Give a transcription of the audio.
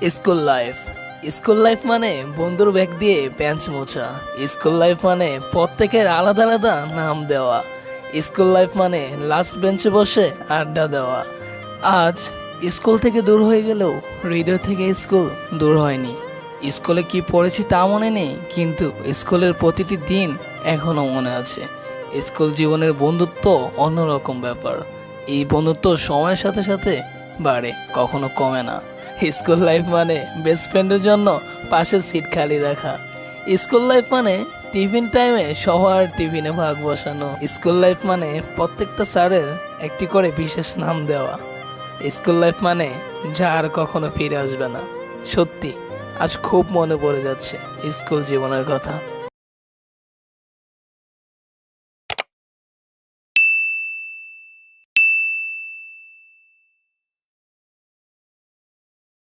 School life. School life মানে বন্ধুর bag দিয়ে বেঞ্চ মোছা। স্কুল লাইফ মানে প্রত্যেকের আলাদা আলাদা নাম দেওয়া। স্কুল লাইফ মানে লাস্ট বেঞ্চে বসে আড্ডা দেওয়া। আজ স্কুল থেকে দূর হয়ে গেলেও হৃদয় থেকে স্কুল দূর হয়নি। স্কুলে কি পড়েছি তা মনে নেই, কিন্তু স্কুলের প্রতিটি দিন এখনো মনে আছে। স্কুল জীবনের বন্ধুত্ব অন্যরকম ব্যাপার। এই বন্ধুত্ব সময়ের সাথে সাথে বাড়ে, কখনো কমে না। স্কুল লাইফ মানে বেস্ট ফ্রেন্ডের জন্য পাশের সিট খালি রাখা। স্কুল লাইফ মানে টিফিন টাইমে সবার টিফিনে ভাগ বসানো। স্কুল লাইফ মানে প্রত্যেকটা স্যারের একটি করে বিশেষ নাম দেওয়া। স্কুল লাইফ মানে যা আর কখনো ফিরে আসবে না। সত্যি আজ খুব মনে পড়ে যাচ্ছে স্কুল জীবনের কথা।